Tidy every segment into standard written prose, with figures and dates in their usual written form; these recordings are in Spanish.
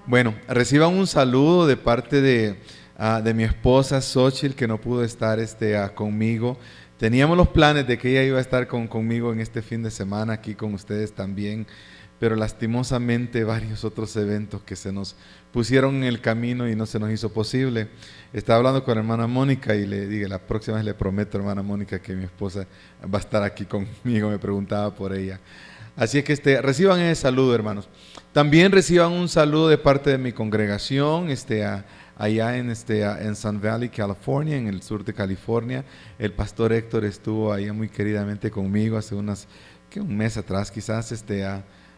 Bueno, reciban un saludo de parte de mi esposa Xochitl, que no pudo estar conmigo. Teníamos los planes de que ella iba a estar conmigo en este fin de semana, aquí con ustedes también, pero lastimosamente varios otros eventos que se nos pusieron en el camino y no se nos hizo posible. Estaba hablando con hermana Mónica y le dije, la próxima vez le prometo, hermana Mónica, que mi esposa va a estar aquí conmigo, me preguntaba por ella. Así es que reciban ese saludo, hermanos. También reciban un saludo de parte de mi congregación, allá en Sun Valley, California, en el sur de California. El pastor Héctor estuvo allá muy queridamente conmigo hace un mes atrás quizás,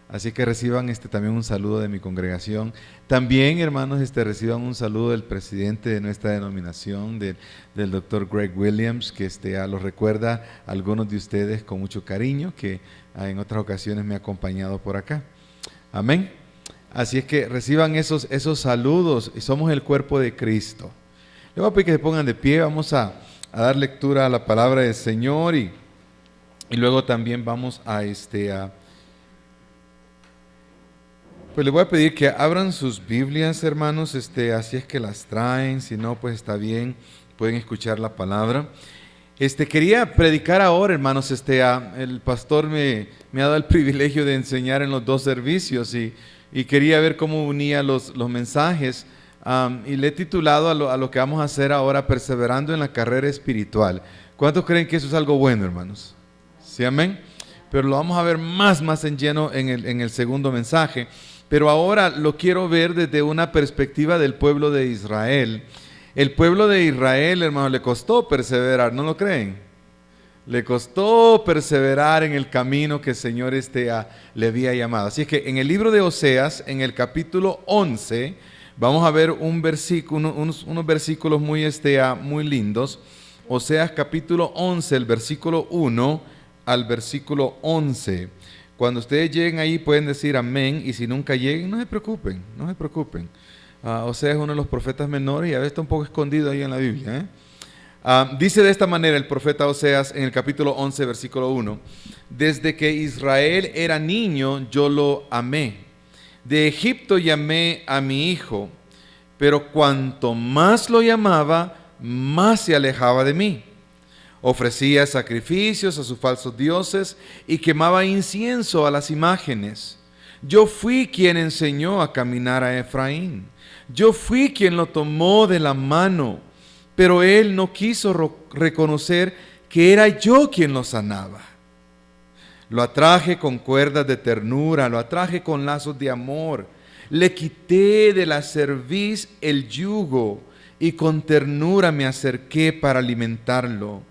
así que reciban también un saludo de mi congregación. También, hermanos, reciban un saludo del presidente de nuestra denominación, del doctor Greg Williams, que los recuerda a algunos de ustedes con mucho cariño, que en otras ocasiones me ha acompañado por acá. Amén. Así es que reciban esos saludos, y somos el cuerpo de Cristo. Les voy a pedir que se pongan de pie, vamos a dar lectura a la palabra del Señor y luego también vamos pues les voy a pedir que abran sus Biblias, hermanos, así es que las traen, si no, pues está bien, pueden escuchar la palabra. Quería predicar ahora, hermanos, el pastor me ha dado el privilegio de enseñar en los dos servicios y quería ver cómo unía los mensajes, y le he titulado a lo que vamos a hacer ahora, perseverando en la carrera espiritual. ¿Cuántos creen que eso es algo bueno, hermanos? ¿Sí, amén? Pero lo vamos a ver más en lleno en el segundo mensaje. Pero ahora lo quiero ver desde una perspectiva del pueblo de Israel. El pueblo de Israel, hermanos, le costó perseverar, ¿no lo creen? Le costó perseverar en el camino que el Señor le había llamado. Así es que en el libro de Oseas, en el capítulo 11, vamos a ver unos versículos muy lindos. Oseas capítulo 11, el versículo 1 al versículo 11. Cuando ustedes lleguen ahí pueden decir amén, y si nunca lleguen, no se preocupen. Oseas es uno de los profetas menores y a veces está un poco escondido ahí en la Biblia. Dice de esta manera el profeta Oseas en el capítulo 11, versículo 1: Desde que Israel era niño, yo lo amé. De Egipto llamé a mi hijo, pero cuanto más lo llamaba, más se alejaba de mí. Ofrecía sacrificios a sus falsos dioses y quemaba incienso a las imágenes. Yo fui quien enseñó a caminar a Efraín. Yo fui quien lo tomó de la mano, pero él no quiso reconocer que era yo quien lo sanaba. Lo atraje con cuerdas de ternura, lo atraje con lazos de amor. Le quité de la cerviz el yugo y con ternura me acerqué para alimentarlo.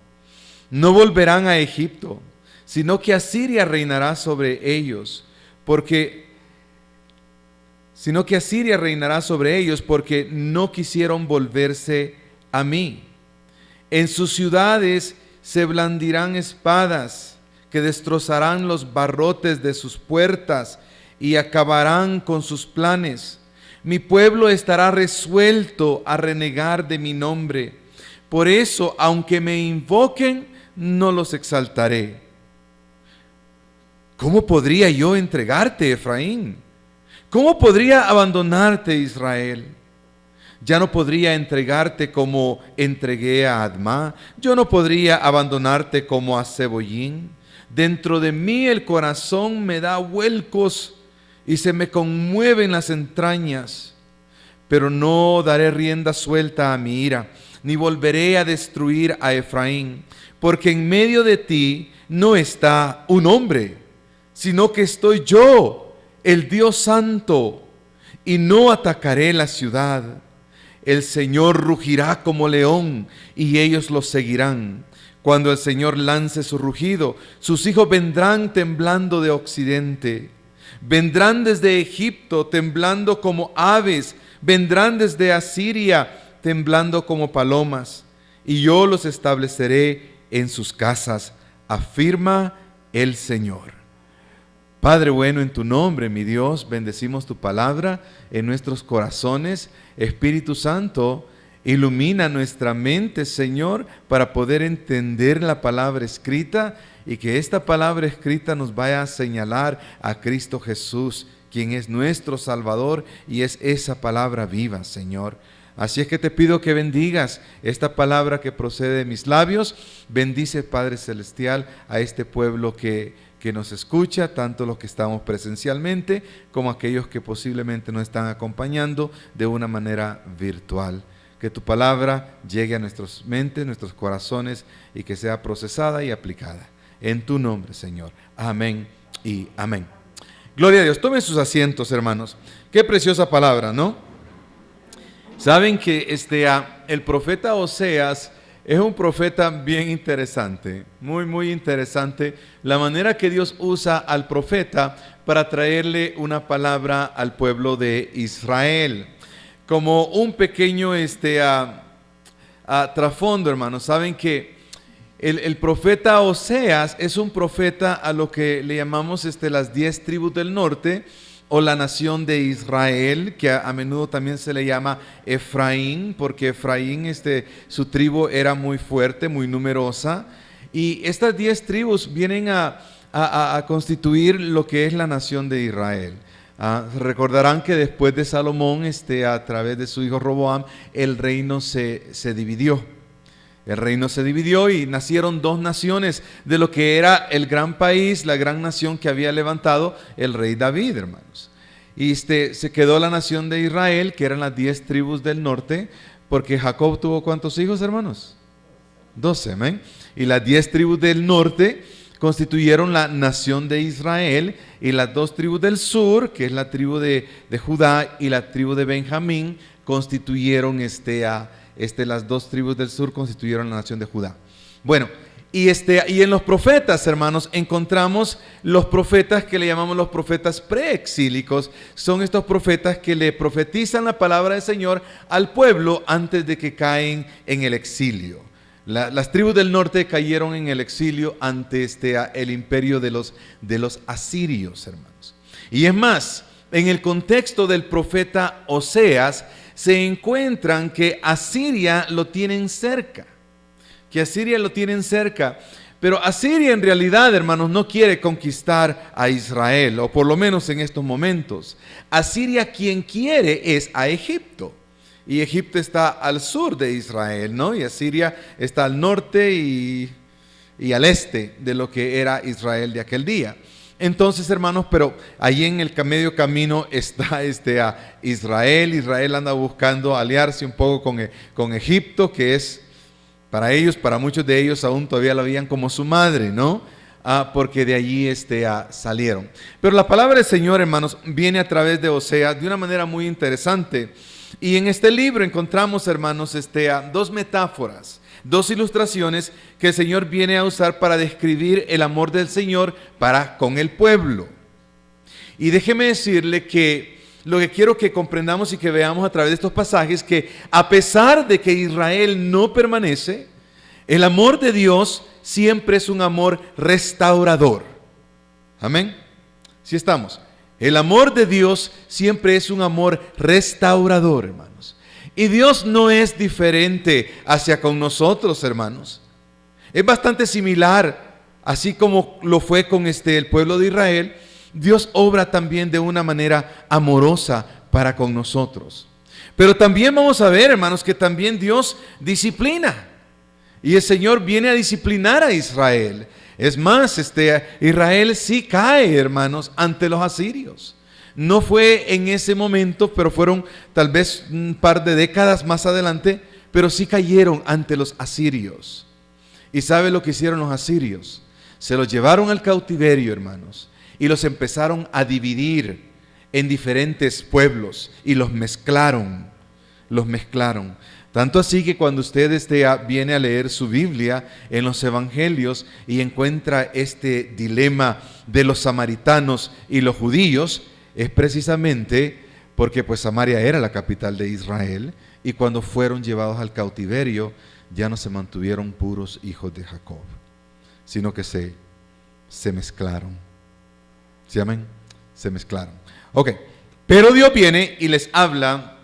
No volverán a Egipto, sino que Asiria reinará sobre ellos, porque no quisieron volverse a mí. En sus ciudades se blandirán espadas que destrozarán los barrotes de sus puertas y acabarán con sus planes. Mi pueblo estará resuelto a renegar de mi nombre. Por eso, aunque me invoquen, no los exaltaré. ¿Cómo podría yo entregarte, Efraín? ¿Cómo podría abandonarte, Israel? Ya no podría entregarte como entregué a Admá. Yo no podría abandonarte como a Zeboyín. Dentro de mí el corazón me da vuelcos y se me conmueven las entrañas. Pero no daré rienda suelta a mi ira, ni volveré a destruir a Efraín, porque en medio de ti no está un hombre, sino que estoy yo, el Dios Santo, y no atacaré la ciudad. El Señor rugirá como león, y ellos lo seguirán. Cuando el Señor lance su rugido, sus hijos vendrán temblando de occidente. Vendrán desde Egipto temblando como aves, vendrán desde Asiria temblando como palomas, y yo los estableceré en sus casas, afirma el Señor. Padre bueno, en tu nombre, mi Dios, bendecimos tu palabra en nuestros corazones. Espíritu Santo, ilumina nuestra mente, Señor, para poder entender la palabra escrita y que esta palabra escrita nos vaya a señalar a Cristo Jesús, quien es nuestro Salvador, y es esa palabra viva, Señor. Así es que te pido que bendigas esta palabra que procede de mis labios. Bendice, Padre Celestial, a este pueblo que nos escucha, tanto los que estamos presencialmente como aquellos que posiblemente nos están acompañando de una manera virtual. Que tu palabra llegue a nuestras mentes, nuestros corazones, y que sea procesada y aplicada. En tu nombre, Señor. Amén y amén. Gloria a Dios. Tomen sus asientos, hermanos. Qué preciosa palabra, ¿no? Saben que el profeta Oseas es un profeta bien interesante, muy interesante, la manera que Dios usa al profeta para traerle una palabra al pueblo de Israel. Como un pequeño trasfondo, hermanos, saben que el profeta Oseas es un profeta a lo que le llamamos las 10 tribus del norte, o la nación de Israel, que a menudo también se le llama Efraín, porque Efraín, su tribu era muy fuerte, muy numerosa, y estas 10 tribus vienen a constituir lo que es la nación de Israel. Recordarán que después de Salomón, a través de su hijo Roboam, el reino se dividió. El reino se dividió y nacieron 2 naciones de lo que era el gran país, la gran nación que había levantado el rey David, hermanos. Y se quedó la nación de Israel, que eran las 10 tribus del norte, porque Jacob tuvo ¿cuántos hijos, hermanos? 12, amén. Y las 10 tribus del norte constituyeron la nación de Israel, y las 2 tribus del sur, que es la tribu de Judá y la tribu de Benjamín, constituyeron las 2 tribus del sur constituyeron la nación de Judá. Bueno, y en los profetas, hermanos, encontramos los profetas que le llamamos los profetas preexílicos. Son estos profetas que le profetizan la palabra del Señor al pueblo antes de que caen en el exilio. Las tribus del norte cayeron en el exilio ante el imperio de los asirios, hermanos. Y es más, en el contexto del profeta Oseas, se encuentran que Asiria lo tienen cerca. Pero Asiria en realidad, hermanos, no quiere conquistar a Israel, o por lo menos en estos momentos. Asiria quien quiere es a Egipto. Y Egipto está al sur de Israel, ¿no? Y Asiria está al norte y al este de lo que era Israel de aquel día. Entonces, hermanos, pero ahí en el medio camino está Israel. Israel anda buscando aliarse un poco con Egipto, que es para ellos, para muchos de ellos aún todavía la veían como su madre, ¿no? Porque de allí salieron. Pero la palabra del Señor, hermanos, viene a través de Oseas de una manera muy interesante. Y en este libro encontramos, hermanos, 2 metáforas, 2 ilustraciones que el Señor viene a usar para describir el amor del Señor para con el pueblo. Y déjeme decirle que lo que quiero que comprendamos y que veamos a través de estos pasajes, que a pesar de que Israel no permanece, el amor de Dios siempre es un amor restaurador. Amén. ¿Sí estamos? El amor de Dios siempre es un amor restaurador, hermanos. Y Dios no es diferente hacia con nosotros, hermanos. Es bastante similar, así como lo fue con el pueblo de Israel. Dios obra también de una manera amorosa para con nosotros. Pero también vamos a ver, hermanos, que también Dios disciplina. Y el Señor viene a disciplinar a Israel. Es más, Israel sí cae, hermanos, ante los asirios. No fue en ese momento, pero fueron tal vez un par de décadas más adelante, pero sí cayeron ante los asirios. ¿Y sabe lo que hicieron los asirios? Se los llevaron al cautiverio, hermanos, y los empezaron a dividir en diferentes pueblos y los mezclaron. Tanto así que cuando usted viene a leer su Biblia en los evangelios y encuentra este dilema de los samaritanos y los judíos, es precisamente porque pues Samaria era la capital de Israel, y cuando fueron llevados al cautiverio ya no se mantuvieron puros hijos de Jacob, sino que se mezclaron. ¿Sí, amén? Se mezclaron. Ok, pero Dios viene y les habla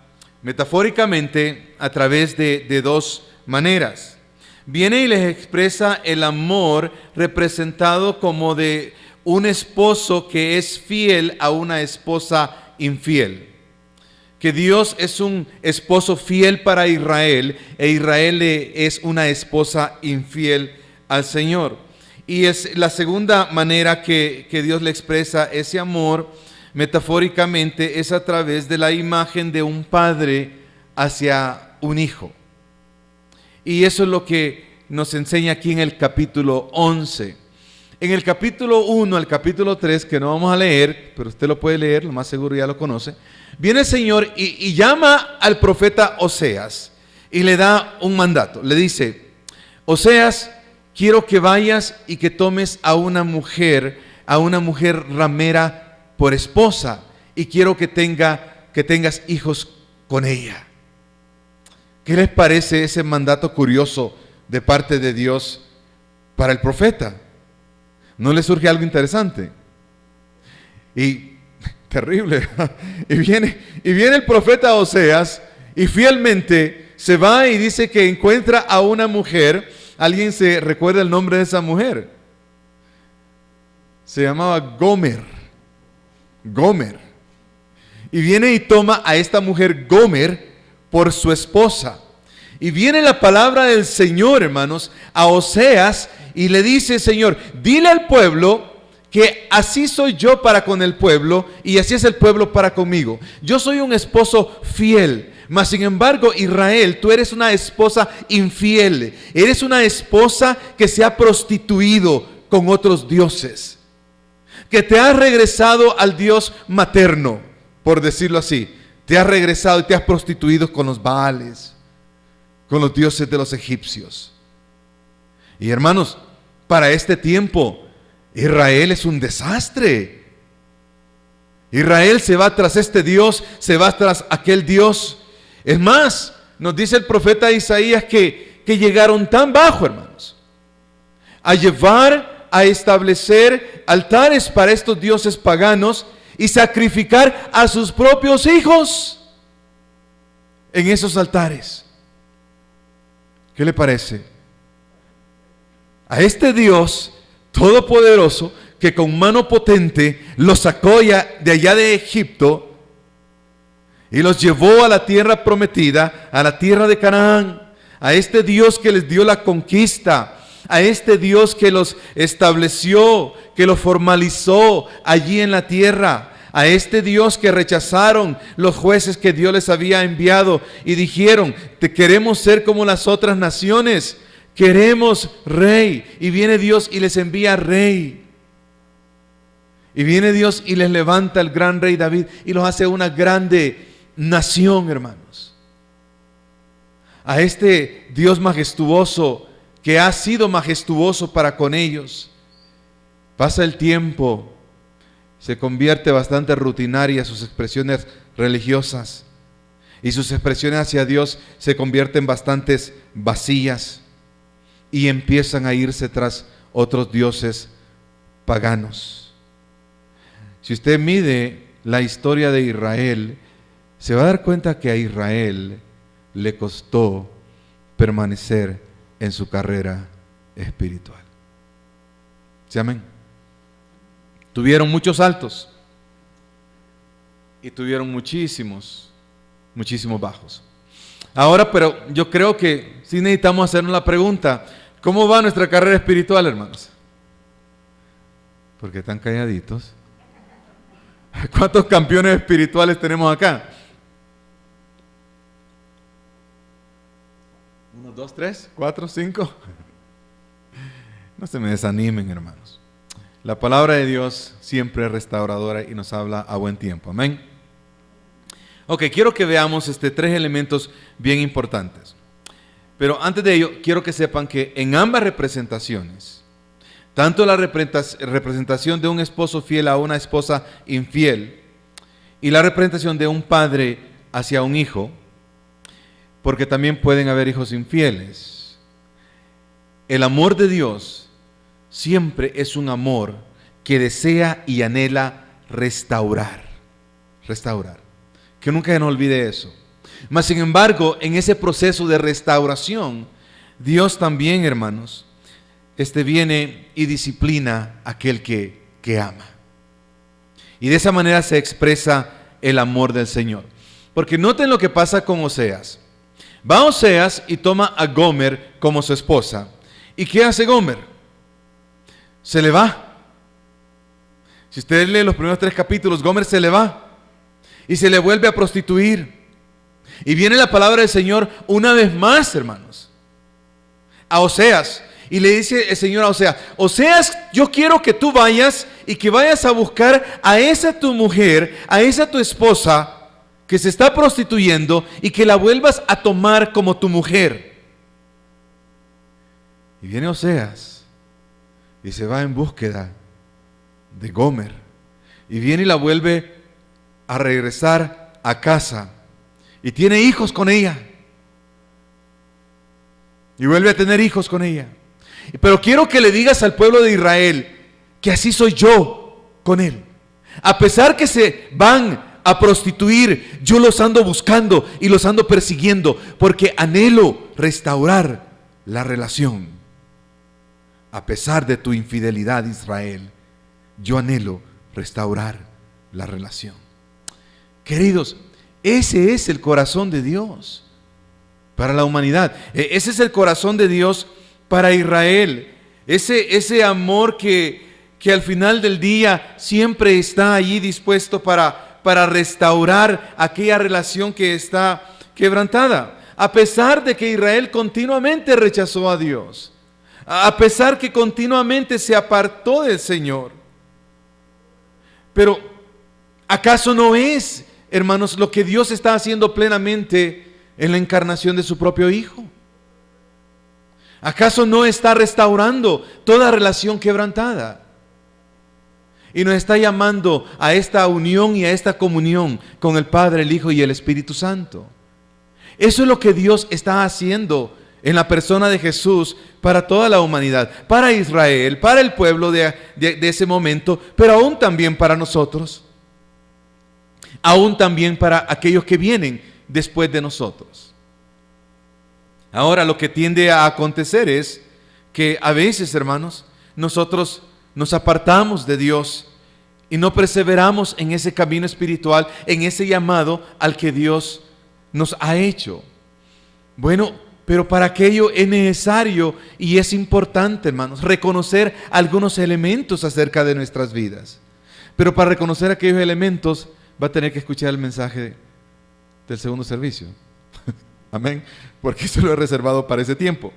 metafóricamente a través de 2 maneras. Viene y les expresa el amor representado como un esposo que es fiel a una esposa infiel. Que Dios es un esposo fiel para Israel e Israel es una esposa infiel al Señor. Y es la segunda manera que Dios le expresa ese amor metafóricamente, es a través de la imagen de un padre hacia un hijo. Y eso es lo que nos enseña aquí en el capítulo 11. En el capítulo 1 al capítulo 3, que no vamos a leer, pero usted lo puede leer, lo más seguro ya lo conoce, viene el Señor y llama al profeta Oseas y le da un mandato. Le dice: Oseas, quiero que vayas y que tomes a una mujer ramera por esposa, y quiero que tengas hijos con ella. ¿Qué les parece ese mandato curioso de parte de Dios para el profeta? ¿No le surge algo interesante? Y terrible. Y viene el profeta Oseas y fielmente se va y dice que encuentra a una mujer. ¿Alguien se recuerda el nombre de esa mujer? Se llamaba Gomer. Y viene y toma a esta mujer Gomer por su esposa. Y viene la palabra del Señor, hermanos, a Oseas y le dice: Señor, dile al pueblo que así soy yo para con el pueblo y así es el pueblo para conmigo. Yo soy un esposo fiel, mas sin embargo, Israel, tú eres una esposa infiel. Eres una esposa que se ha prostituido con otros dioses, que te has regresado al Dios materno, por decirlo así. Te has regresado y te has prostituido con los Baales, con los dioses de los egipcios. Y hermanos, para este tiempo, Israel es un desastre. Israel se va tras este Dios, se va tras aquel Dios. Es más, nos dice el profeta Isaías que llegaron tan bajo, hermanos, a establecer altares para estos dioses paganos y sacrificar a sus propios hijos en esos altares. ¿Qué le parece? A este Dios todopoderoso que con mano potente los sacó de allá de Egipto y los llevó a la tierra prometida, a la tierra de Canaán. A este Dios que les dio la conquista, a este Dios que los estableció, que los formalizó allí en la tierra, a este Dios que rechazaron los jueces que Dios les había enviado y dijeron: te queremos ser como las otras naciones, queremos rey. Y viene Dios y les envía rey. Y viene Dios y les levanta el gran rey David y los hace una grande nación, hermanos. A este Dios majestuoso, que ha sido majestuoso para con ellos, pasa el tiempo, se convierte bastante rutinaria sus expresiones religiosas y sus expresiones hacia Dios se convierten bastantes vacías y empiezan a irse tras otros dioses paganos. Si usted mide la historia de Israel, se va a dar cuenta que a Israel le costó permanecer en su carrera espiritual. ¿Sí, amén? Tuvieron muchos altos y tuvieron muchísimos bajos. Ahora, pero yo creo que sí necesitamos hacernos la pregunta: ¿cómo va nuestra carrera espiritual, hermanos? ¿Por qué tan calladitos? ¿Cuántos campeones espirituales tenemos acá? 1, 2, 3, 4, 5. No se me desanimen, hermanos. La palabra de Dios siempre es restauradora y nos habla a buen tiempo. Amén. Ok, quiero que veamos tres elementos bien importantes. Pero antes de ello, quiero que sepan que en ambas representaciones, tanto la representación de un esposo fiel a una esposa infiel y la representación de un padre hacia un hijo, porque también pueden haber hijos infieles, el amor de Dios siempre es un amor que desea y anhela restaurar. Que nunca se nos olvide eso. Mas sin embargo, en ese proceso de restauración, Dios también, hermanos, viene y disciplina a aquel que que ama. Y de esa manera se expresa el amor del Señor. Porque noten lo que pasa con Oseas. Va Oseas y toma a Gomer como su esposa. ¿Y qué hace Gomer? Se le va. Si ustedes leen los primeros 3 capítulos, Gomer se le va y se le vuelve a prostituir. Y viene la palabra del Señor una vez más, hermanos, a Oseas. Y le dice el Señor a Oseas: Oseas, yo quiero que tú vayas y que vayas a buscar a esa tu mujer, a esa tu esposa que se está prostituyendo, y que la vuelvas a tomar como tu mujer. Y viene Oseas y se va en búsqueda de Gomer, y viene y la vuelve a regresar a casa, y tiene hijos con ella, y vuelve a tener hijos con ella. Pero quiero que le digas al pueblo de Israel que así soy yo con él. A pesar que se van a prostituir, yo los ando buscando y los ando persiguiendo, porque anhelo restaurar la relación. A pesar de tu infidelidad, Israel, yo anhelo restaurar la relación. Queridos, ese es el corazón de Dios para la humanidad. Ese es el corazón de Dios para Israel. Ese amor que al final del día siempre está allí dispuesto para restaurar aquella relación que está quebrantada. A pesar de que Israel continuamente rechazó a Dios, a pesar que continuamente se apartó del Señor. Pero ¿acaso no es, hermanos, lo que Dios está haciendo plenamente en la encarnación de su propio Hijo? ¿Acaso no está restaurando toda relación quebrantada? Y nos está llamando a esta unión y a esta comunión con el Padre, el Hijo y el Espíritu Santo. Eso es lo que Dios está haciendo en la persona de Jesús para toda la humanidad, para Israel, para el pueblo de ese momento, pero aún también para nosotros, aún también para aquellos que vienen después de nosotros. Ahora, lo que tiende a acontecer es que a veces, hermanos, nosotros nos apartamos de Dios y no perseveramos en ese camino espiritual, en ese llamado al que Dios nos ha hecho. Bueno, pero para aquello es necesario y es importante, hermanos, reconocer algunos elementos acerca de nuestras vidas. Pero para reconocer aquellos elementos va a tener que escuchar el mensaje del segundo servicio. Amén, porque eso lo he reservado para ese tiempo.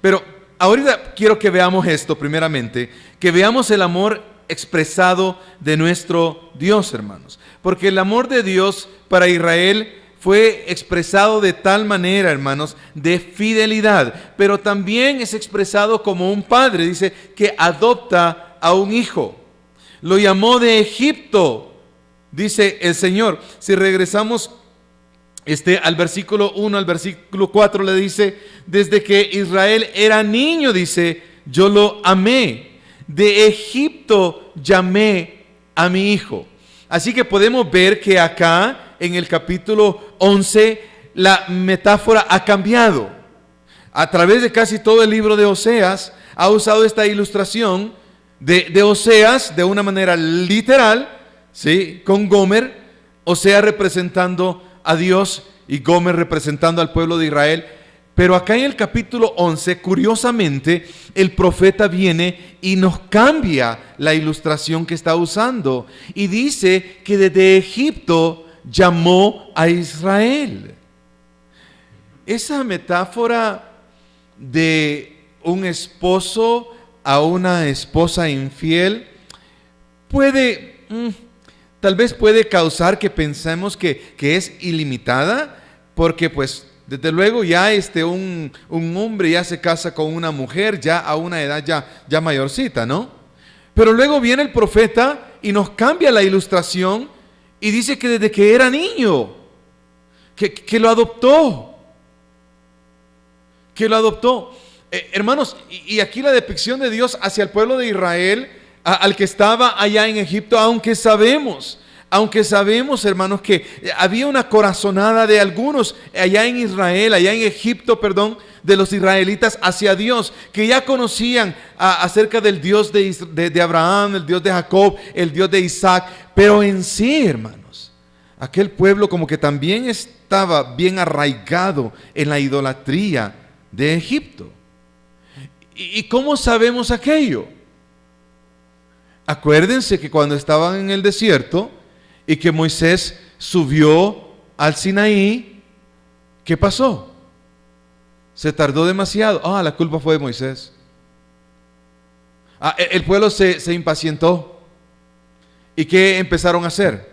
Pero ahorita quiero que veamos esto primeramente, que veamos el amor expresado de nuestro Dios, hermanos. Porque el amor de Dios para Israel fue expresado de tal manera, hermanos, de fidelidad, pero también es expresado como un padre, dice, que adopta a un hijo. Lo llamó de Egipto, dice el Señor. Si regresamos al versículo 1 al versículo 4, le dice: desde que Israel era niño, dice, yo lo amé. De Egipto llamé a mi hijo. Así que podemos ver que acá en el capítulo 11 la metáfora ha cambiado. A través de casi todo el libro de Oseas ha usado esta ilustración de Oseas de una manera literal, ¿sí? Con Gomer, Oseas representando a Dios y Gomer representando al pueblo de Israel. Pero acá en el capítulo 11, curiosamente, el profeta viene y nos cambia la ilustración que está usando y dice que desde Egipto llamó a Israel. Esa metáfora de un esposo a una esposa infiel tal vez puede causar que pensemos que es ilimitada, porque pues desde luego ya un hombre ya se casa con una mujer ya a una edad ya mayorcita, ¿no? Pero luego viene el profeta y nos cambia la ilustración y dice que desde que era niño, que lo adoptó. Que lo adoptó. Hermanos, y aquí la depicción de Dios hacia el pueblo de Israel, al que estaba allá en Egipto, aunque sabemos aunque sabemos, hermanos, que había una corazonada de algunos allá en Israel, allá en Egipto, perdón, de los israelitas hacia Dios, que ya conocían acerca del Dios de Abraham, el Dios de Jacob, el Dios de Isaac, pero en sí, hermanos, aquel pueblo como que también estaba bien arraigado en la idolatría de Egipto. ¿Y cómo sabemos aquello? Acuérdense que cuando estaban en el desierto y que Moisés subió al Sinaí, ¿qué pasó? Se tardó demasiado. La culpa fue de Moisés. El pueblo se impacientó. ¿Y qué empezaron a hacer?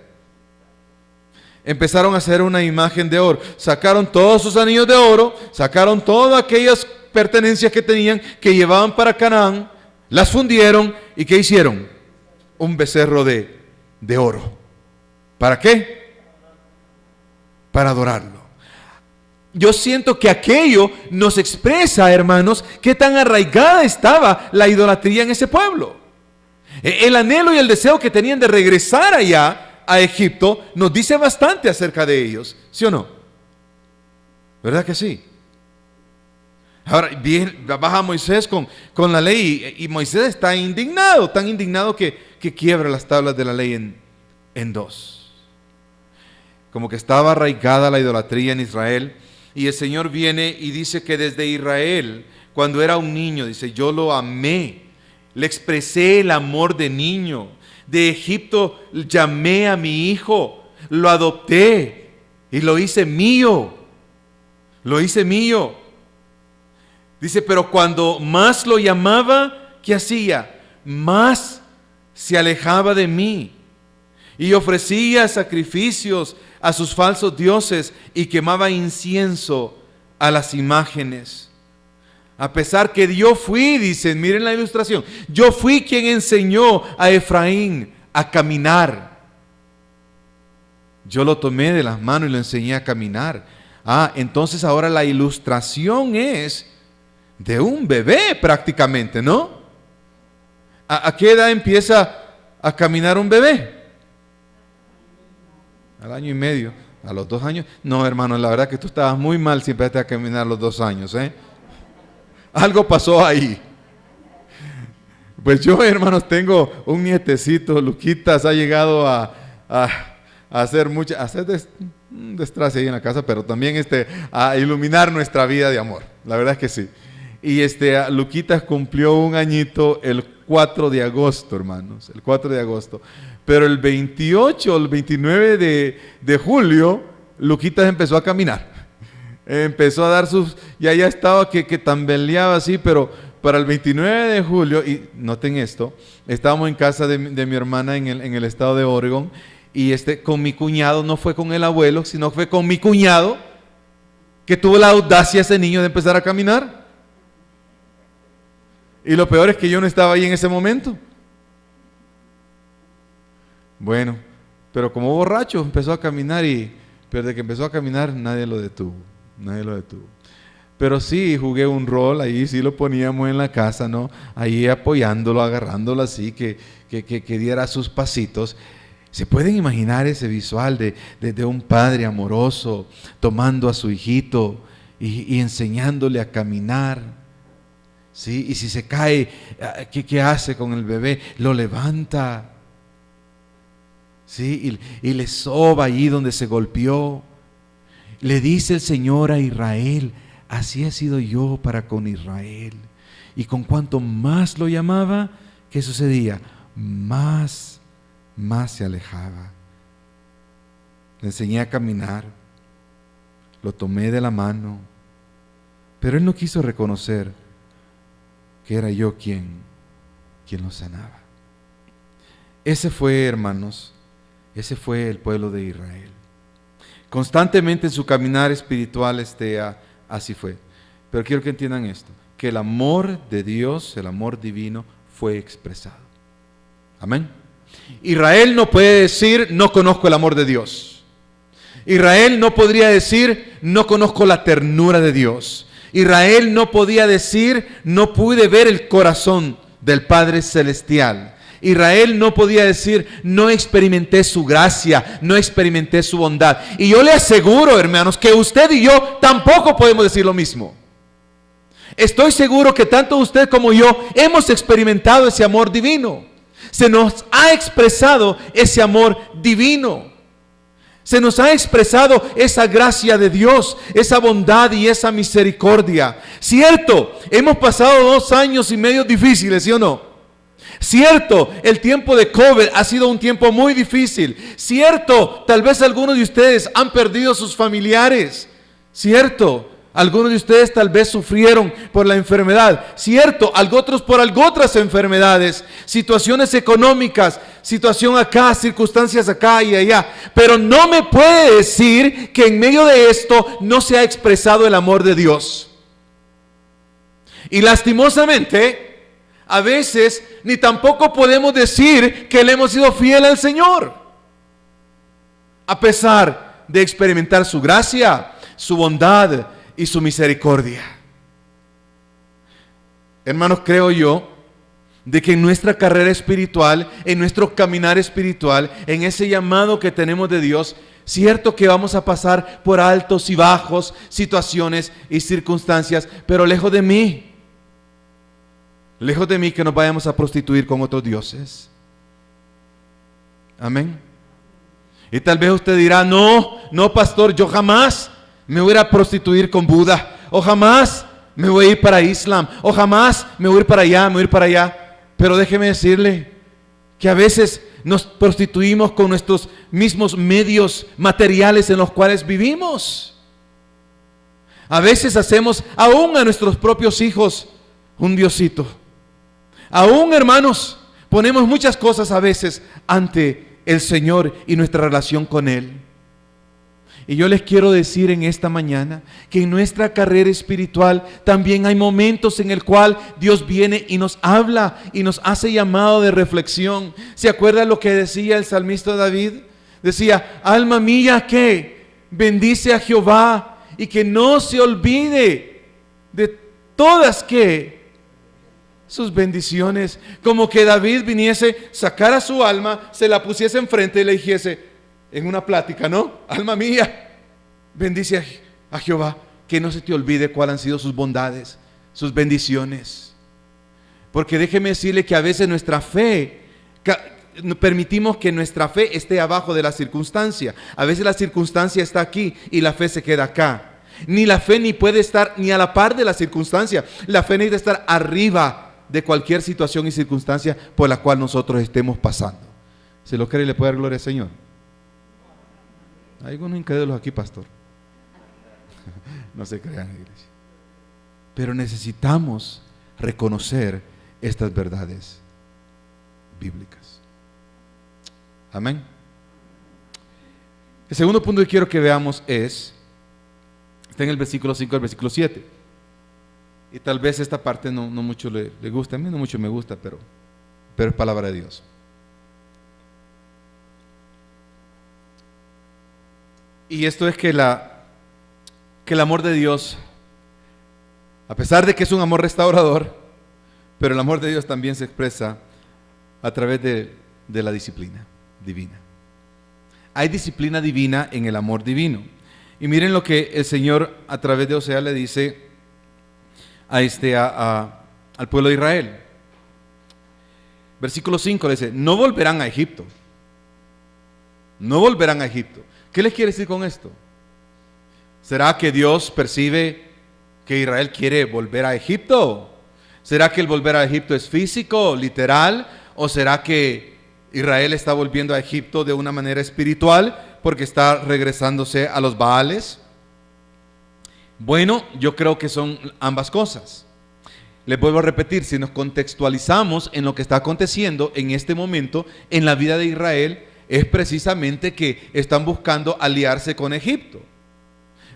Empezaron a hacer una imagen de oro. Sacaron todos sus anillos de oro, sacaron todas aquellas pertenencias que tenían, que llevaban para Canaán, las fundieron. ¿Y qué hicieron? Un becerro de oro. ¿Para qué? Para adorarlo. Yo siento que aquello nos expresa, hermanos, qué tan arraigada estaba la idolatría en ese pueblo. El anhelo y el deseo que tenían de regresar allá a Egipto nos dice bastante acerca de ellos, ¿sí o no? ¿Verdad que sí? Ahora baja Moisés con la ley y Moisés está indignado, tan indignado que quiebra las tablas de la ley en dos. Como que estaba arraigada la idolatría en Israel. Y el Señor viene y dice que desde Israel, cuando era un niño, dice, yo lo amé, le expresé el amor de niño. De Egipto llamé a mi hijo, lo adopté y lo hice mío. Lo hice mío. Dice, pero cuando más lo llamaba, ¿qué hacía? Más se alejaba de mí. Y ofrecía sacrificios a sus falsos dioses y quemaba incienso a las imágenes. A pesar que yo fui, dicen, miren la ilustración, yo fui quien enseñó a Efraín a caminar. Yo lo tomé de las manos y lo enseñé a caminar. Entonces ahora la ilustración es de un bebé prácticamente, ¿no? ¿A qué edad empieza a caminar un bebé? Al año y medio, a los 2 años. No, hermano, la verdad que tú estabas muy mal si empezaste a caminar a los 2 años, ¿eh? Algo pasó ahí. Pues yo, hermanos, tengo un nietecito, Luquitas, ha llegado a hacer destrace ahí en la casa, pero también a iluminar nuestra vida de amor. La verdad es que sí. Y Luquitas cumplió 1 añito el 4 de agosto, hermanos, el 4 de agosto. Pero el 28 o el 29 de julio, Luquitas empezó a caminar. Empezó a dar ya estaba que tambaleaba así, pero para el 29 de julio, y noten esto, estábamos en casa de mi hermana en el estado de Oregon, y con mi cuñado, no fue con el abuelo, sino fue con mi cuñado, que tuvo la audacia ese niño de empezar a caminar. Y lo peor es que yo no estaba ahí en ese momento. Bueno, pero como borracho empezó a caminar pero de que empezó a caminar nadie lo detuvo. Pero sí jugué un rol ahí, sí lo poníamos en la casa, ¿no? Ahí apoyándolo, agarrándolo así, que diera sus pasitos. ¿Se pueden imaginar ese visual de un padre amoroso tomando a su hijito y enseñándole a caminar? ¿Sí? Y si se cae, ¿qué hace con el bebé? Lo levanta. ¿Sí? Y le soba allí donde se golpeó. Le dice el Señor a Israel, así he sido yo para con Israel. Y con cuanto más lo llamaba, ¿qué sucedía? Más se alejaba. Le enseñé a caminar, lo tomé de la mano, pero él no quiso reconocer que era yo quien lo sanaba. Ese fue, hermanos, ese fue el pueblo de Israel. Constantemente en su caminar espiritual así fue. Pero quiero que entiendan esto, que el amor de Dios, el amor divino, fue expresado. Amén. Israel no puede decir, no conozco el amor de Dios. Israel no podría decir, no conozco la ternura de Dios. Israel no podía decir, no pude ver el corazón del Padre Celestial. Israel no podía decir, no experimenté su gracia, no experimenté su bondad. Y yo le aseguro, hermanos, que usted y yo tampoco podemos decir lo mismo. Estoy seguro que tanto usted como yo hemos experimentado ese amor divino. Se nos ha expresado ese amor divino. Se nos ha expresado esa gracia de Dios, esa bondad y esa misericordia. Cierto, hemos pasado 2 años y medio difíciles, ¿sí o no? Cierto, el tiempo de COVID ha sido un tiempo muy difícil. Cierto, tal vez algunos de ustedes han perdido sus familiares. Cierto, algunos de ustedes tal vez sufrieron por la enfermedad. Cierto, otros por otras enfermedades, situaciones económicas, situación acá, circunstancias acá y allá. Pero no me puede decir que en medio de esto no se ha expresado el amor de Dios. Y lastimosamente, a veces ni tampoco podemos decir que le hemos sido fiel al Señor, a pesar de experimentar su gracia, su bondad y su misericordia. Hermanos, creo yo de que en nuestra carrera espiritual, en nuestro caminar espiritual, en ese llamado que tenemos de Dios, cierto que vamos a pasar por altos y bajos, situaciones y circunstancias, pero lejos de mí que nos vayamos a prostituir con otros dioses. Amén. Y tal vez usted dirá, no pastor, yo jamás me voy a prostituir con Buda, o jamás me voy a ir para Islam, o jamás me voy a ir para allá, me voy a ir para allá. Pero déjeme decirle que a veces nos prostituimos con nuestros mismos medios materiales en los cuales vivimos. A veces hacemos aún a nuestros propios hijos un diosito. Aún, hermanos, ponemos muchas cosas a veces ante el Señor y nuestra relación con Él. Y yo les quiero decir en esta mañana que en nuestra carrera espiritual también hay momentos en el cual Dios viene y nos habla y nos hace llamado de reflexión. ¿Se acuerda lo que decía el salmista David? Decía, alma mía que bendice a Jehová y que no se olvide de todas sus bendiciones. Como que David viniese, sacara su alma, se la pusiese enfrente y le dijese, en una plática, ¿no? Alma mía, bendice a Jehová, que no se te olvide cuáles han sido sus bondades, sus bendiciones. Porque déjeme decirle que a veces nuestra fe, permitimos que nuestra fe esté abajo de la circunstancia. A veces la circunstancia está aquí y la fe se queda acá. Ni la fe ni puede estar ni a la par de la circunstancia. La fe necesita estar arriba de cualquier situación y circunstancia por la cual nosotros estemos pasando. ¿Se lo cree y le puede dar gloria al Señor? Hay algunos incrédulos aquí, pastor. No se crean, iglesia. Pero necesitamos reconocer estas verdades bíblicas. Amén. El segundo punto que quiero que veamos está en el versículo 5 al versículo 7. Y tal vez esta parte no mucho le gusta, a mí no mucho me gusta, pero es palabra de Dios. Y esto es que el amor de Dios, a pesar de que es un amor restaurador, pero el amor de Dios también se expresa a través de la disciplina divina. Hay disciplina divina en el amor divino. Y miren lo que el Señor a través de Oseas le dice al pueblo de Israel. Versículo 5 le dice, no volverán a Egipto. No volverán a Egipto. ¿Qué les quiere decir con esto? ¿Será que Dios percibe que Israel quiere volver a Egipto? ¿Será que el volver a Egipto es físico, literal? ¿O será que Israel está volviendo a Egipto de una manera espiritual porque está regresándose a los Baales? Bueno, yo creo que son ambas cosas. Les vuelvo a repetir, si nos contextualizamos en lo que está aconteciendo en este momento en la vida de Israel, es precisamente que están buscando aliarse con Egipto,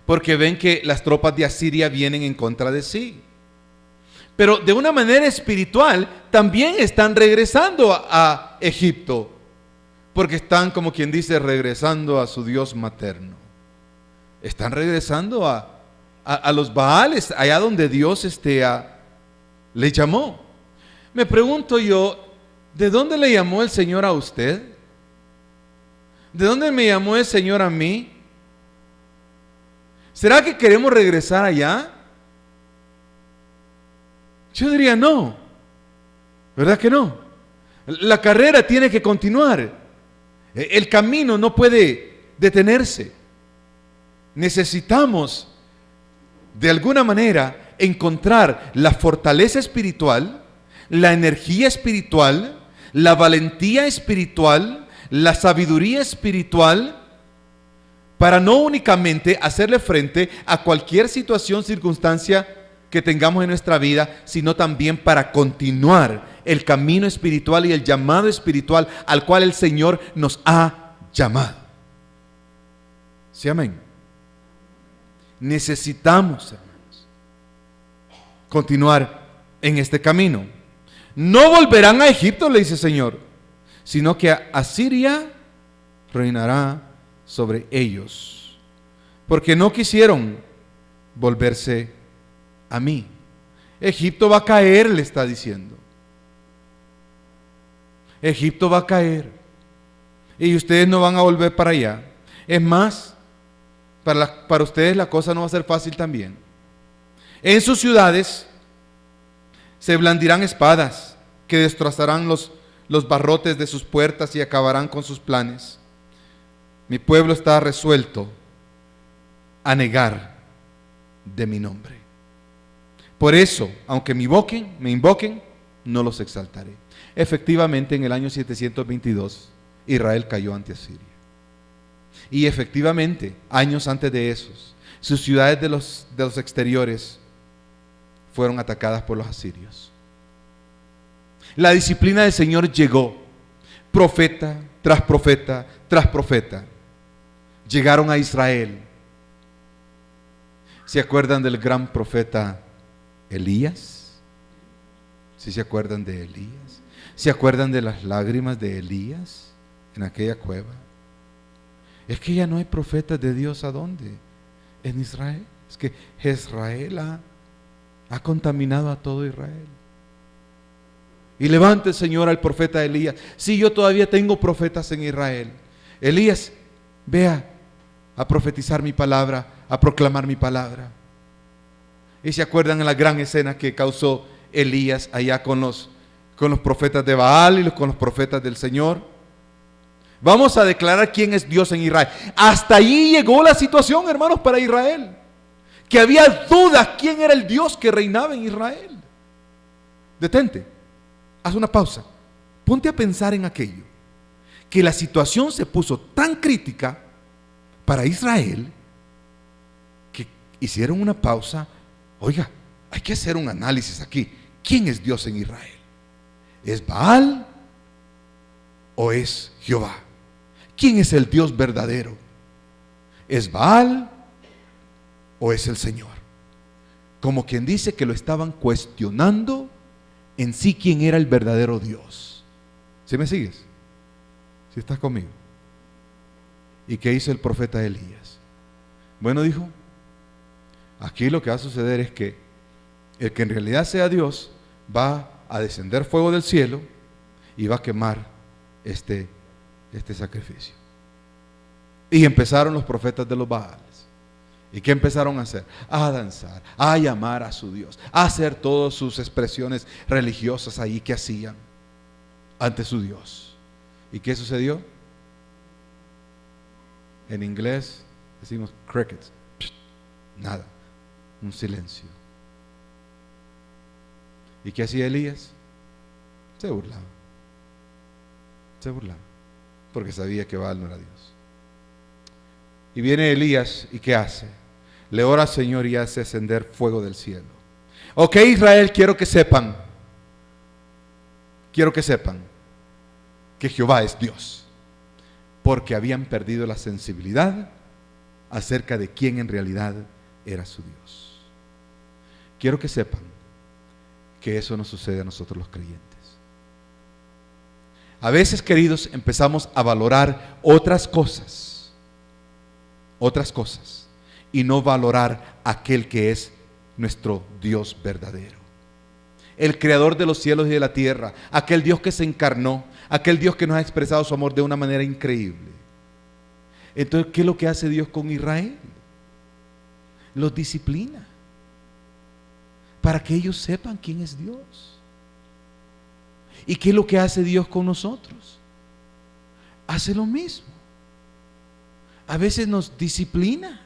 porque ven que las tropas de Asiria vienen en contra de sí. Pero de una manera espiritual también están regresando a Egipto, porque están, como quien dice, regresando a su Dios materno. Están regresando a los Baales, allá donde Dios les llamó. Me pregunto yo, ¿De dónde le llamó el Señor a usted? ¿De dónde me llamó el Señor a mí? ¿Será que queremos regresar allá? Yo diría no. ¿Verdad que no? La carrera tiene que continuar. El camino no puede detenerse. Necesitamos, de alguna manera, encontrar la fortaleza espiritual, la energía espiritual, la valentía espiritual, la sabiduría espiritual, para no únicamente hacerle frente a cualquier situación, circunstancia que tengamos en nuestra vida, sino también para continuar el camino espiritual y el llamado espiritual al cual el Señor nos ha llamado. ¿Sí, amén? Necesitamos, hermanos, continuar en este camino. No volverán a Egipto, le dice el Señor, sino que Asiria reinará sobre ellos, porque no quisieron volverse a mí. Egipto va a caer, le está diciendo. Egipto va a caer y ustedes no van a volver para allá. Es más, para ustedes la cosa no va a ser fácil también. En sus ciudades se blandirán espadas que destrozarán los barrotes de sus puertas y acabarán con sus planes. Mi pueblo está resuelto a negar de mi nombre. Por eso, aunque me invoquen, no los exaltaré. Efectivamente, en el año 722, Israel cayó ante Asiria. Y efectivamente, años antes de esos, sus ciudades de los exteriores fueron atacadas por los asirios. La disciplina del Señor llegó, profeta tras profeta tras profeta. Llegaron a Israel. ¿Se acuerdan del gran profeta Elías? ¿Sí se acuerdan de Elías? ¿Se acuerdan de las lágrimas de Elías en aquella cueva? Es que ya no hay profetas de Dios. ¿A dónde? En Israel. Es que Israel ha contaminado a todo Israel. Y levante el Señor al profeta Elías. Sí, yo todavía tengo profetas en Israel. Elías, vea a profetizar mi palabra, a proclamar mi palabra. Y se acuerdan en la gran escena que causó Elías allá con los profetas de Baal y con los profetas del Señor. Vamos a declarar quién es Dios en Israel. Hasta allí llegó la situación, hermanos, para Israel, que había dudas quién era el Dios que reinaba en Israel. Detente, haz una pausa, ponte a pensar en aquello, que la situación se puso tan crítica para Israel que hicieron una pausa. Oiga, hay que hacer un análisis aquí. ¿Quién es Dios en Israel? ¿Es Baal o es Jehová? ¿Quién es el Dios verdadero? ¿Es Baal o es el Señor? Como quien dice que lo estaban cuestionando en sí quién era el verdadero Dios. ¿Sí me sigues? ¿Sí estás conmigo? ¿Y qué hizo el profeta Elías? Bueno, dijo, aquí lo que va a suceder es que el que en realidad sea Dios va a descender fuego del cielo y va a quemar este sacrificio. Y empezaron los profetas de los Baales. ¿Y qué empezaron a hacer? A danzar, a llamar a su Dios, a hacer todas sus expresiones religiosas ahí que hacían ante su Dios. ¿Y qué sucedió? En inglés decimos crickets. Nada, un silencio. ¿Y qué hacía Elías? Se burlaba, porque sabía que Baal no era Dios. Y viene Elías, ¿y qué hace? Le ora al Señor y hace ascender fuego del cielo. Ok, Israel, quiero que sepan que Jehová es Dios, porque habían perdido la sensibilidad acerca de quién en realidad era su Dios. Quiero que sepan que eso no sucede a nosotros los creyentes. A veces, queridos, empezamos a valorar otras cosas, y no valorar aquel que es nuestro Dios verdadero. el creador de los cielos y de la tierra, aquel Dios que se encarnó, aquel Dios que nos ha expresado su amor de una manera increíble. Entonces, ¿qué es lo que hace Dios con Israel? Los disciplina para que ellos sepan quién es Dios. ¿Y qué es lo que hace Dios con nosotros? Hace lo mismo. A veces nos disciplina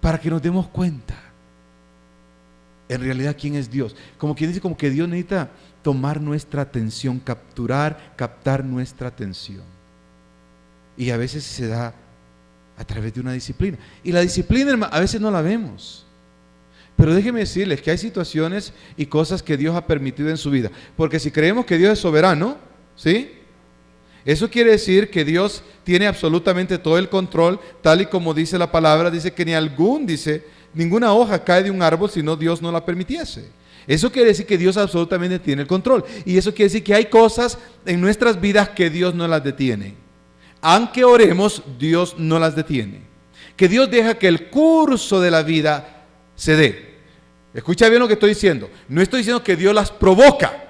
para que nos demos cuenta en realidad quién es Dios. Como quien dice, como que Dios necesita tomar nuestra atención, captar nuestra atención. Y a veces se da a través de una disciplina. Y la disciplina, a veces no la vemos. Pero déjenme decirles que hay situaciones y cosas que Dios ha permitido en su vida. Porque si creemos que Dios es soberano, ¿sí? Eso quiere decir que Dios tiene absolutamente todo el control, tal y como dice la palabra, dice que ninguna hoja cae de un árbol si no Dios no la permitiese. Eso quiere decir que Dios absolutamente tiene el control. Y eso quiere decir que hay cosas en nuestras vidas que Dios no las detiene. Aunque oremos, Dios no las detiene. Que Dios deja que el curso de la vida se dé. Escucha bien lo que estoy diciendo. No estoy diciendo que Dios las provoca,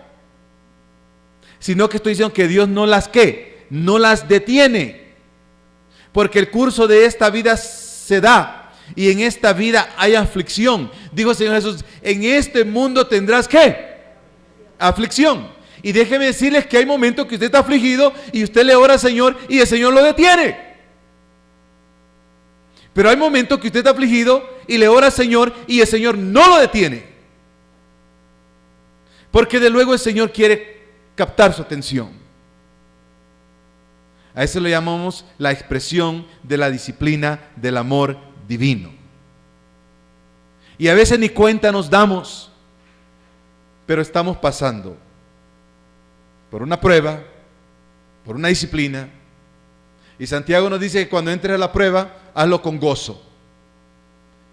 sino que estoy diciendo que Dios no las ¿qué? No las detiene. Porque el curso de esta vida se da. Y en esta vida hay aflicción. Dijo el Señor Jesús, en este mundo tendrás ¿qué? Aflicción. Y déjeme decirles que hay momentos que usted está afligido y usted le ora al Señor y el Señor lo detiene. Pero hay momentos que usted está afligido y le ora al Señor y el Señor no lo detiene. Porque de luego el Señor quiere captar su atención. A eso le llamamos la expresión de la disciplina del amor divino. Y a veces ni cuenta nos damos, pero estamos pasando por una prueba, por una disciplina. Y Santiago nos dice que cuando entres a la prueba, hazlo con gozo.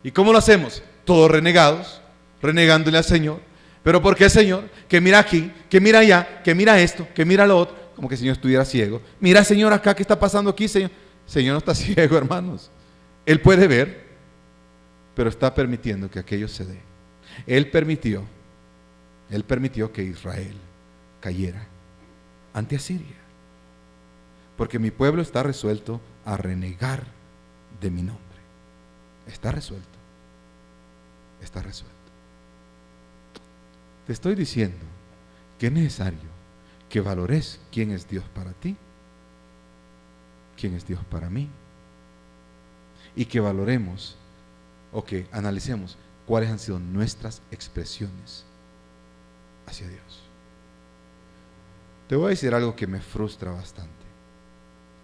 ¿Y cómo lo hacemos? Todos renegados, renegándole al Señor. ¿Pero por qué, Señor? Que mira aquí, que mira allá, que mira esto, que mira lo otro. Como que el Señor estuviera ciego. Mira, Señor, acá, ¿qué está pasando aquí, Señor? Señor no está ciego, hermanos. Él puede ver, pero está permitiendo que aquello se dé. Él permitió que Israel cayera ante Asiria. Porque mi pueblo está resuelto a renegar de mi nombre. Está resuelto. Está resuelto. Te estoy diciendo que es necesario que valores quién es Dios para ti, quién es Dios para mí, y que valoremos o que analicemos cuáles han sido nuestras expresiones hacia Dios. Te voy a decir algo que me frustra bastante,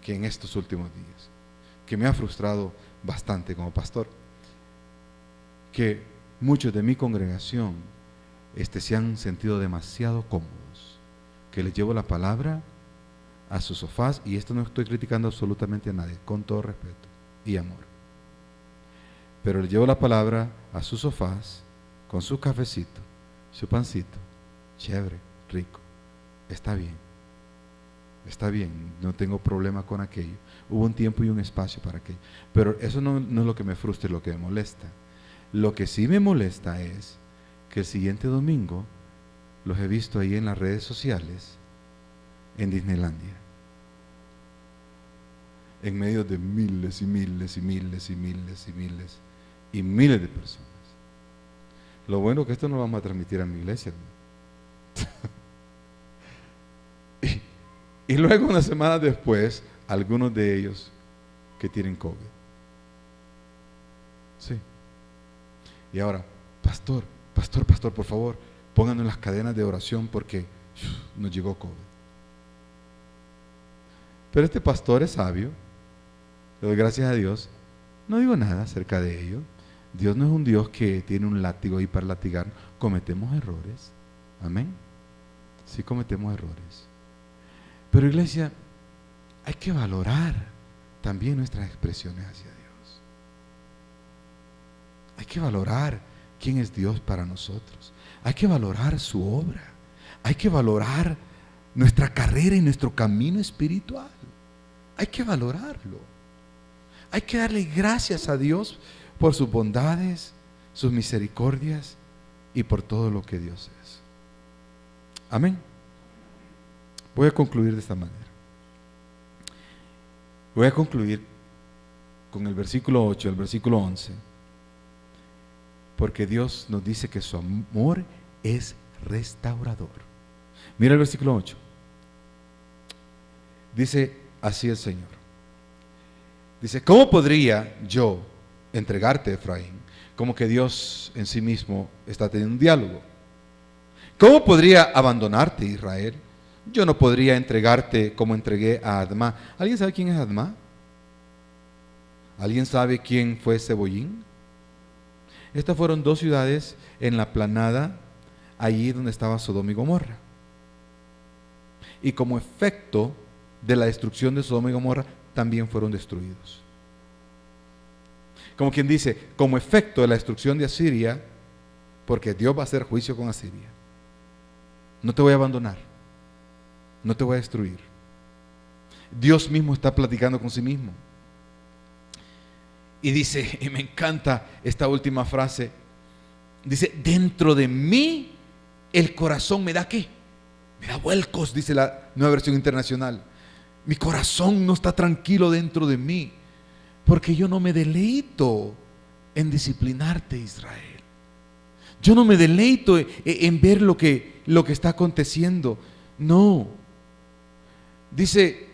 que en estos últimos días, que me ha frustrado bastante como pastor, que muchos de mi congregación se han sentido demasiado cómodos, que les llevo la palabra a sus sofás, y esto no estoy criticando absolutamente a nadie, con todo respeto y amor, pero les llevo la palabra a sus sofás, con su cafecito, su pancito, chévere, rico, está bien, no tengo problema con aquello. Hubo un tiempo y un espacio para aquello, pero eso no es lo que me frustra, es lo que me molesta. Lo que sí me molesta es que el siguiente domingo los he visto ahí en las redes sociales en Disneylandia, en medio de miles y miles y miles y miles y miles y miles de personas. Lo bueno que esto no lo vamos a transmitir a mi iglesia, y luego, unas semanas después, algunos de ellos que tienen COVID. Sí. Y ahora, pastor, por favor, pónganos en las cadenas de oración porque nos llegó COVID. Pero este pastor es sabio, le doy gracias a Dios, no digo nada acerca de ello. Dios no es un Dios que tiene un látigo ahí para latigar. Cometemos errores, amén. Sí cometemos errores. Pero iglesia, hay que valorar también nuestras expresiones hacia Dios. Hay que valorar quién es Dios para nosotros. Hay que valorar su obra. Hay que valorar nuestra carrera y nuestro camino espiritual. Hay que valorarlo. Hay que darle gracias a Dios por sus bondades, sus misericordias y por todo lo que Dios es. Amén. Voy a concluir de esta manera. Voy a concluir con el versículo 8, el versículo 11. Porque Dios nos dice que su amor es restaurador. Mira el versículo 8. Dice así el Señor. Dice, ¿cómo podría yo entregarte, Efraín? Como que Dios en sí mismo está teniendo un diálogo. ¿Cómo podría abandonarte, Israel? Yo no podría entregarte como entregué a Admá. ¿Alguien sabe quién es Admá? ¿Alguien sabe quién fue Zeboyín? Estas fueron dos ciudades en la planada, allí donde estaba Sodoma y Gomorra. Y como efecto de la destrucción de Sodoma y Gomorra, también fueron destruidos. Como quien dice, como efecto de la destrucción de Asiria, porque Dios va a hacer juicio con Asiria, no te voy a abandonar, no te voy a destruir. Dios mismo está platicando con sí mismo. Y dice, y me encanta esta última frase, dice, dentro de mí el corazón me da ¿qué? Me da vuelcos, dice la Nueva Versión Internacional. Mi corazón no está tranquilo dentro de mí, porque yo no me deleito en disciplinarte, Israel. Yo no me deleito en ver lo que está aconteciendo. No. Dice,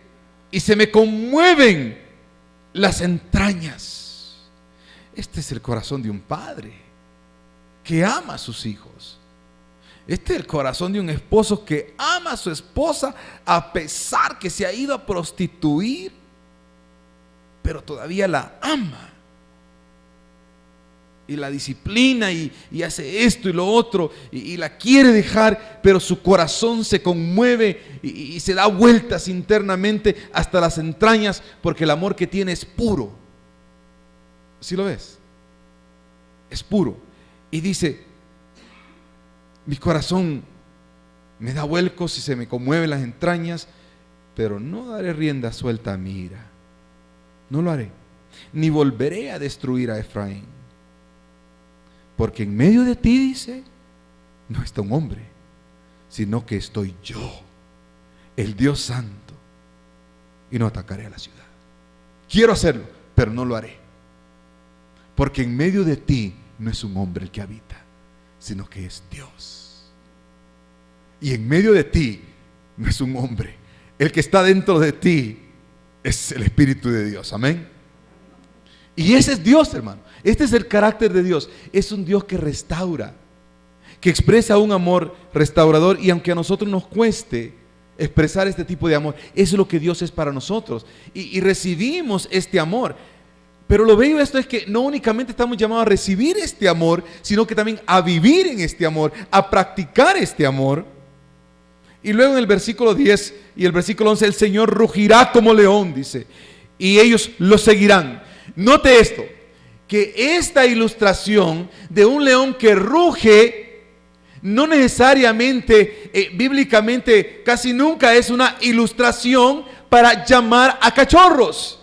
y se me conmueven las entrañas. Este es el corazón de un padre que ama a sus hijos. Este es el corazón de un esposo que ama a su esposa a pesar que se ha ido a prostituir, pero todavía la ama. Y la disciplina y hace esto y lo otro y la quiere dejar, pero su corazón se conmueve y se da vueltas internamente hasta las entrañas, porque el amor que tiene es puro. ¿Sí lo ves? Es puro. Y dice, mi corazón me da vuelcos y se me conmueven las entrañas, pero no daré rienda suelta a mi ira. No lo haré. Ni volveré a destruir a Efraín. Porque en medio de ti, dice, no está un hombre, sino que estoy yo, el Dios Santo, y no atacaré a la ciudad. Quiero hacerlo, pero no lo haré. Porque en medio de ti no es un hombre el que habita, sino que es Dios. Y en medio de ti no es un hombre, el que está dentro de ti es el Espíritu de Dios. Amén. Y ese es Dios, hermano. Este es el carácter de Dios. Es un Dios que restaura, que expresa un amor restaurador. Y aunque a nosotros nos cueste expresar este tipo de amor, eso es lo que Dios es para nosotros. Y recibimos este amor. Pero lo bello de esto es que no únicamente estamos llamados a recibir este amor, sino que también a vivir en este amor, a practicar este amor. Y luego en el versículo 10 y el versículo 11, el Señor rugirá como león, dice, y ellos lo seguirán. Note esto, que esta ilustración de un león que ruge no necesariamente, bíblicamente, casi nunca es una ilustración para llamar a cachorros,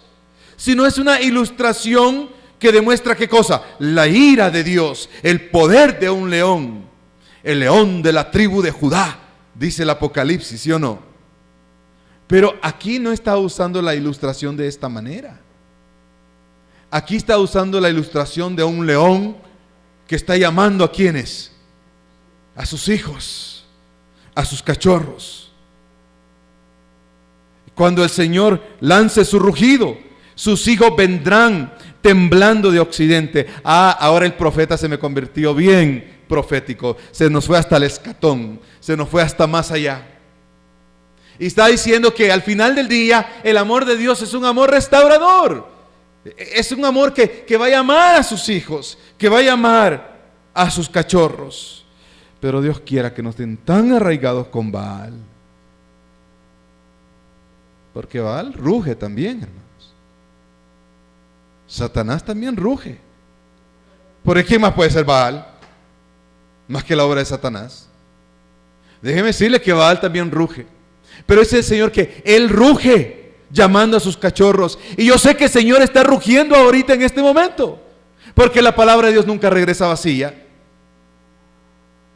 sino es una ilustración que demuestra ¿qué cosa? La ira de Dios, el poder de un león, el león de la tribu de Judá, dice el Apocalipsis, ¿sí o no? Pero aquí no está usando la ilustración de esta manera. Aquí está usando la ilustración de un león que está llamando a ¿quiénes? A sus hijos, a sus cachorros. Cuando el Señor lance su rugido, sus hijos vendrán temblando de occidente. Ahora el profeta se me convirtió bien profético. Se nos fue hasta el escatón, se nos fue hasta más allá. Y está diciendo que al final del día el amor de Dios es un amor restaurador. Es un amor que va a amar a sus hijos, que va a amar a sus cachorros. Pero Dios quiera que no estén tan arraigados con Baal. Porque Baal ruge también, hermanos. Satanás también ruge. ¿Por qué más puede ser Baal? Más que la obra de Satanás. Déjeme decirle que Baal también ruge. Pero es el Señor que Él ruge llamando a sus cachorros. Y yo sé que el Señor está rugiendo ahorita en este momento, porque la palabra de Dios nunca regresa vacía.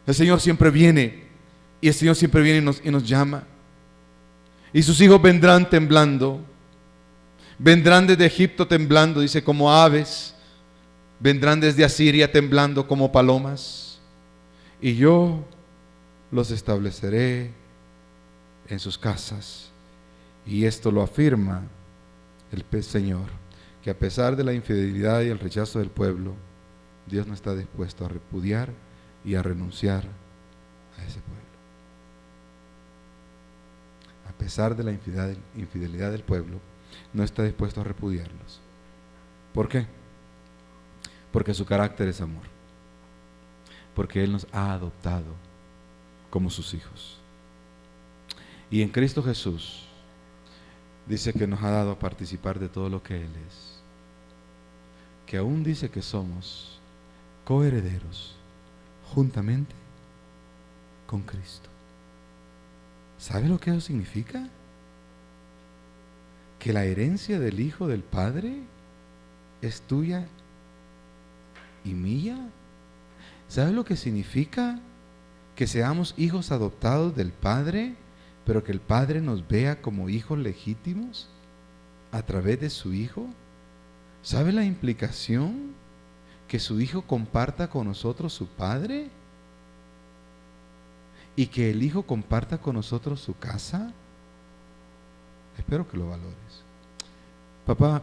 El Señor siempre viene Y el Señor siempre viene y nos llama. Y sus hijos vendrán temblando. Vendrán desde Egipto temblando, dice, como aves. Vendrán desde Asiria temblando como palomas. Y yo los estableceré en sus casas. Y esto lo afirma el Señor, que a pesar de la infidelidad y el rechazo del pueblo, Dios no está dispuesto a repudiar y a renunciar a ese pueblo. A pesar de la infidelidad del pueblo, no está dispuesto a repudiarlos. ¿Por qué? Porque su carácter es amor. Porque Él nos ha adoptado como sus hijos. Y en Cristo Jesús dice que nos ha dado a participar de todo lo que Él es. Que aún dice que somos coherederos juntamente con Cristo. ¿Sabe lo que eso significa? Que la herencia del Hijo del Padre es tuya y mía. ¿Sabe lo que significa? Que seamos hijos adoptados del Padre, pero que el Padre nos vea como hijos legítimos a través de su Hijo. ¿Sabe la implicación? Que su Hijo comparta con nosotros su Padre y que el Hijo comparta con nosotros su casa. Espero que lo valores. Papá,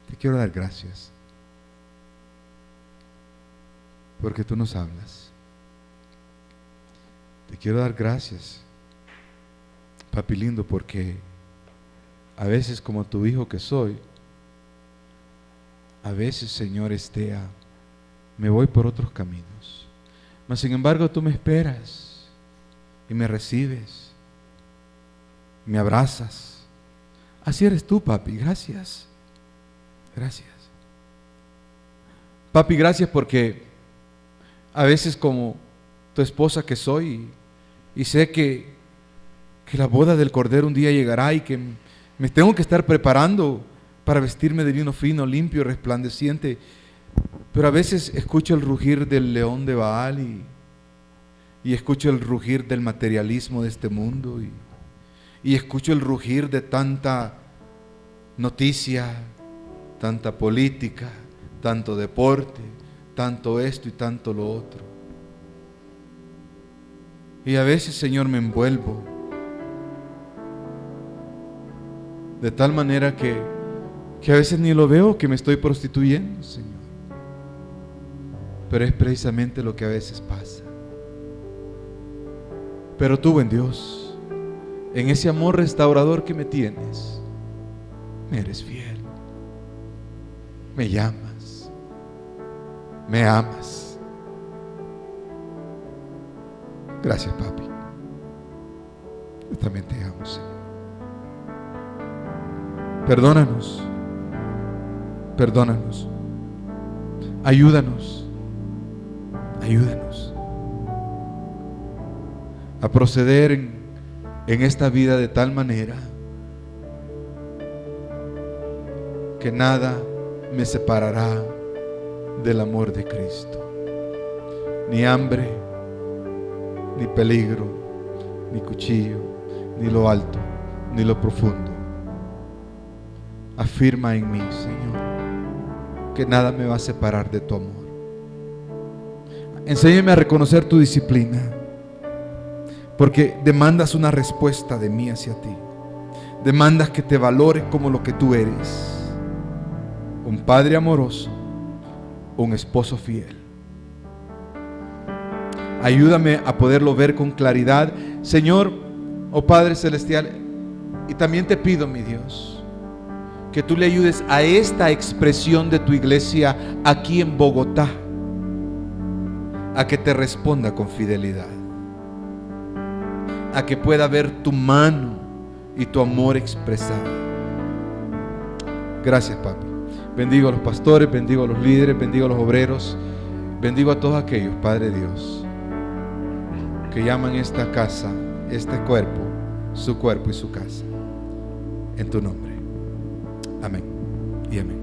te quiero dar gracias porque tú nos hablas. Te quiero dar gracias, papi lindo, porque a veces, como tu hijo que soy, a veces, Señor, me voy por otros caminos. Mas sin embargo tú me esperas y me recibes, me abrazas. Así eres tú, papi. Gracias. Gracias. Papi, gracias porque a veces, como tu esposa que soy, y sé que la boda del Cordero un día llegará y que me tengo que estar preparando para vestirme de lino fino, limpio, resplandeciente, pero a veces escucho el rugir del león de Baal y escucho el rugir del materialismo de este mundo y escucho el rugir de tanta noticia, tanta política, tanto deporte, tanto esto y tanto lo otro. Y a veces, Señor, me envuelvo de tal manera que a veces ni lo veo que me estoy prostituyendo, Señor. Pero es precisamente lo que a veces pasa. Pero tú, buen Dios, en ese amor restaurador que me tienes, me eres fiel. Me llamas, me amas. Gracias, papi. Yo también te amo, Señor. Perdónanos. Perdónanos. Ayúdanos. Ayúdanos a proceder en esta vida de tal manera que nada me separará del amor de Cristo. Ni hambre, ni peligro, ni cuchillo, ni lo alto, ni lo profundo. Afirma en mí, Señor, que nada me va a separar de tu amor. Enséñame a reconocer tu disciplina, porque demandas una respuesta de mí hacia ti. Demandas que te valore como lo que tú eres: un padre amoroso, un esposo fiel. Ayúdame a poderlo ver con claridad, Señor, oh Padre Celestial. Y también te pido, mi Dios, que tú le ayudes a esta expresión de tu iglesia aquí en Bogotá a que te responda con fidelidad, a que pueda ver tu mano y tu amor expresado. Gracias, papi. Bendigo a los pastores, bendigo a los líderes, bendigo a los obreros, bendigo a todos aquellos, Padre Dios, que llaman esta casa, este cuerpo, su cuerpo y su casa. En tu nombre. Amén y amén.